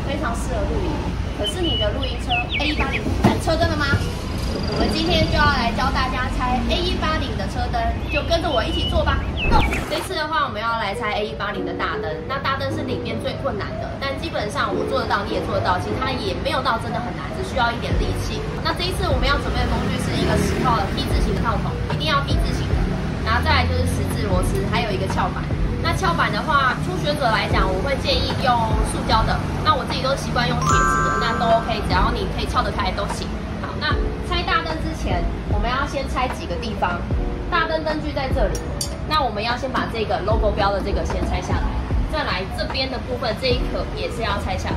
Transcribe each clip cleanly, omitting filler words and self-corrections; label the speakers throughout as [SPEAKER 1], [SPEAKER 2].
[SPEAKER 1] 非常适合露营。可是你的露营车 A180闪车灯了吗？我们今天就要来教大家拆 A180的车灯，就跟着我一起做吧。这次的话，我们要来拆 A180的大灯。那大灯是里面最困难的，但基本上我做得到，你也做得到。其实它也没有到真的很难，只需要一点力气。那这一次我们要准备的工具是一个10号的 T 字形的套筒，一定要 T 字形的。然后再来就是10字螺丝，还有一个翘板。那翘板的话，初学者来讲，我会建议用塑胶的。那我自己都习惯用铁质的，那都 OK， 只要你可以撬得开都行。好，那拆大灯之前，我们要先拆几个地方。大灯灯具在这里，那我们要先把这个 logo 标的这个先拆下来。再来这边的部分，这一颗也是要拆下来。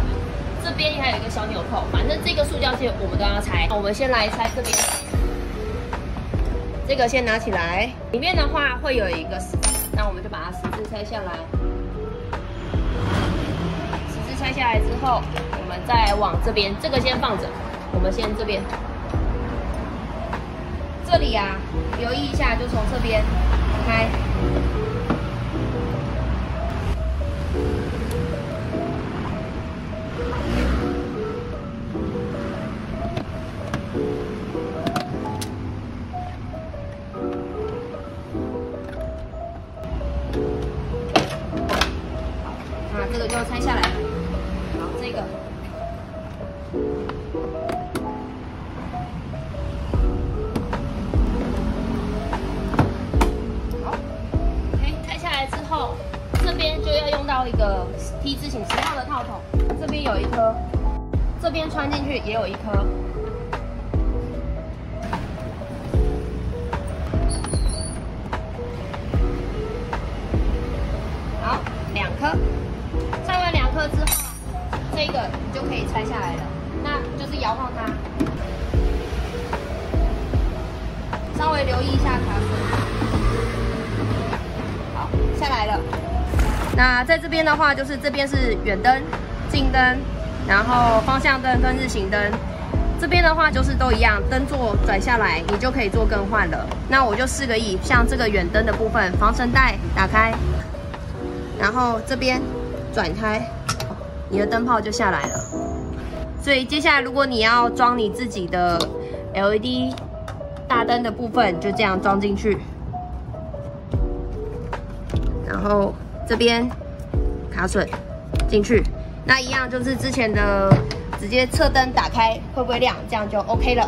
[SPEAKER 1] 这边还有一个小纽扣，反正这个塑胶件我们都要拆。我们先来拆这边，这个先拿起来，里面的话会有一个10字。那我们就把它10字拆下来，10字拆下来之后，我们再往这边，这个先放着，我们先这边，这里啊，留意一下，就从这边开，这个就拆下来。好，这个好 ，OK， 拆下来之后，这边就要用到一个 T 字形10号的套筒，这边有一颗，这边穿进去也有一颗。好，2颗。拆完2颗之后，这个你就可以拆下来了。那就是摇晃它，稍微留意一下卡榫。好，下来了。那在这边的话，就是这边是远灯、近灯，然后方向灯跟日行灯。这边的话就是都一样，灯座转下来，你就可以做更换了。那我就示个意，像这个远灯的部分，防尘带打开，然后这边转开，你的灯泡就下来了。所以接下来如果你要装你自己的 LED 大灯的部分，就这样装进去，然后这边卡榫进去，那一样就是之前的直接侧灯打开会不会亮，这样就 OK 了。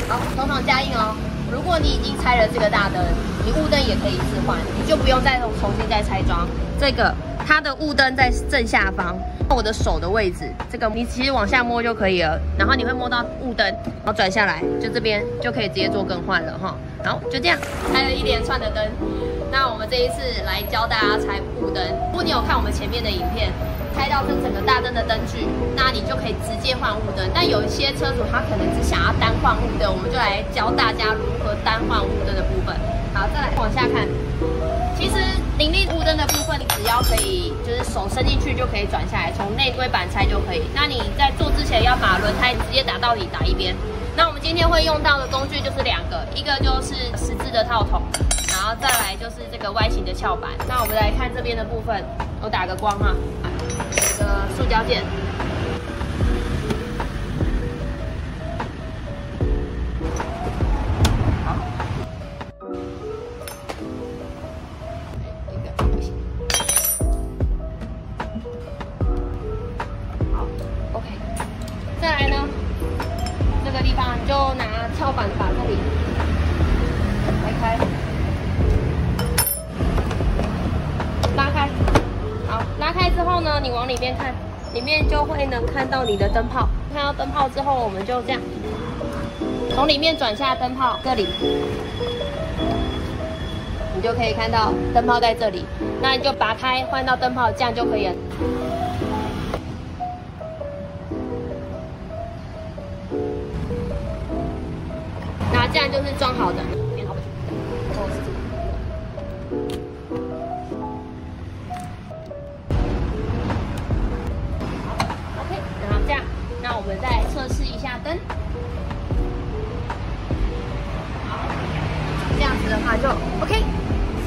[SPEAKER 1] 好，通常加印哦。如果你已经拆了这个大灯，你雾灯也可以置换，你就不用再重新再拆装。这个它的雾灯在正下方，我的手的位置，这个你其实往下摸就可以了。然后你会摸到雾灯，然后转下来，就这边就可以直接做更换了哈。然后就这样拆了一连串的灯。那我们这一次来教大家拆雾灯。如果你有看我们前面的影片，开到这整个大灯的灯具，那你就可以直接换雾灯。但有一些车主他可能只想要单换雾灯，我们就来教大家如何单换雾灯的部分。好，再来往下看。其实凌厉雾灯的部分，你只要可以就是手伸进去就可以转下来，从内堆板拆就可以。那你在做之前要把轮胎直接打到底，打一边。那我们今天会用到的工具就是2个，一个就是10字的套筒，然后再来就是这个 Y 型的翘板。那我们来看这边的部分，我打个光哈。这个塑胶件，好，一个不行，好 ，OK， 再来呢，这个地方你就拿翘板把这里来开，拉开。好，拉开之后呢，你往里面看，里面就会能看到你的灯泡。看到灯泡之后，我们就这样从里面转下灯泡这里，你就可以看到灯泡在这里。那你就拔开，换到灯泡，这样就可以了。这样就是装好的。OK， 然后这样，那我们再测试一下灯。好，这样子的话就 OK。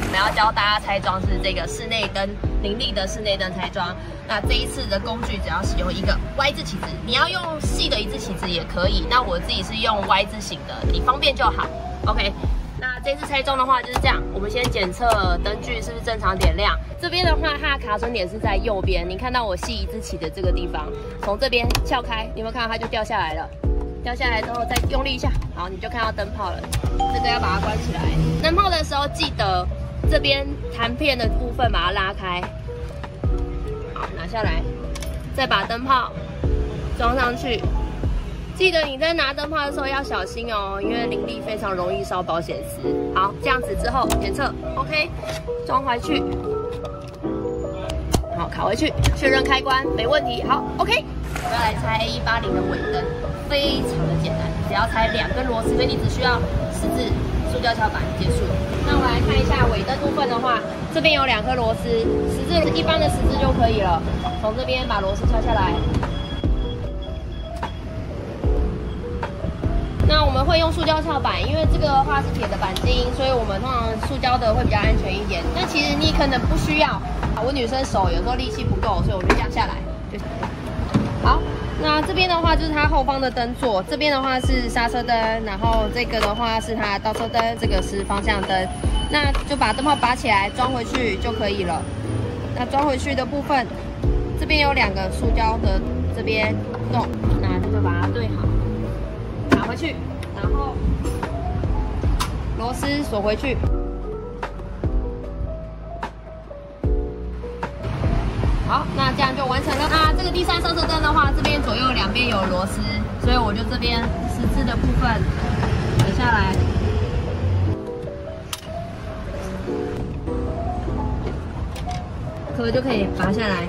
[SPEAKER 1] 我们要教大家拆装是这个室内灯，林立的室内灯拆装。那这一次的工具只要使用一个 Y 字起子，你要用细的一字起子也可以。那我自己是用 Y 字形的，你方便就好。OK， 那这次拆装的话就是这样，我们先检测灯具是不是正常点亮。这边的话，它的卡榫点是在右边，你看到我细一字起的这个地方，从这边撬开，你有没有看到它就掉下来了？掉下来之后再用力一下，好，你就看到灯泡了。这个要把它关起来。灯泡的时候记得这边弹片的部分把它拉开。好，拿下来，再把灯泡装上去。记得你在拿灯泡的时候要小心哦，因为林立非常容易烧保险丝。好，这样子之后检测 OK， 装回去。好，卡回去，确认开关没问题。好 OK， 我们要来拆 A180的尾灯，非常的简单，只要拆2根螺丝，所以你只需要10字塑胶撬板结束。那我们来看一下尾灯部分的话，这边有2颗螺丝，10字一般的10字就可以了。从这边把螺丝敲下来。那我们会用塑胶撬板，因为这个的话是铁的板筋，所以我们通常塑胶的会比较安全一点。那其实你可能不需要，我女生手有时候力气不够，所以我就这样下来就好。那这边的话就是它后方的灯座，这边的话是刹车灯，然后这个的话是它倒车灯，这个是方向灯。那就把灯泡拔起来装回去就可以了。那装回去的部分，这边有2个塑胶的这边洞，那这就把它对好，拿回去，然后螺丝锁回去。好，那这样就完成了。那这个第3刹车灯的话，这边左右2边有螺丝，所以我就这边10字的部分取下来，壳就可以拔下来。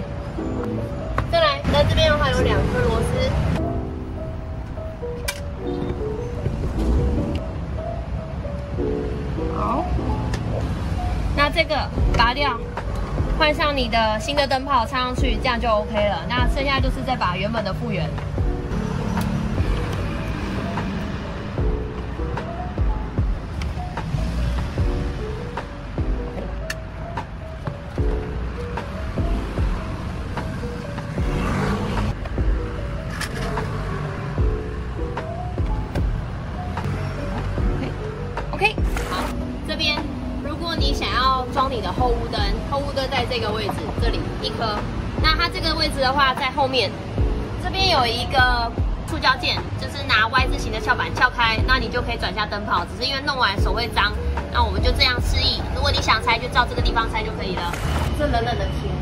[SPEAKER 1] 再来，在这边的话有2颗螺丝，好，那这个拔掉。换上你的新的灯泡插上去，这样就 OK 了。那剩下就是再把原本的复原。OK， 好，这边。如果你想要装你的后雾灯，后雾灯在这个位置，这里1颗。那它这个位置的话，在后面，这边有一个塑胶件，就是拿 Y 字形的撬板撬开，那你就可以转下灯泡。只是因为弄完手会脏，那我们就这样示意。如果你想拆，就照这个地方拆就可以了。这冷冷的天，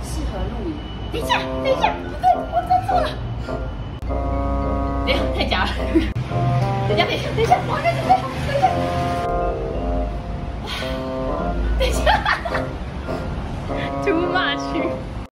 [SPEAKER 1] 适合露营。等一下，不对，我站错了。等一下，太假了。等一下，我看这边。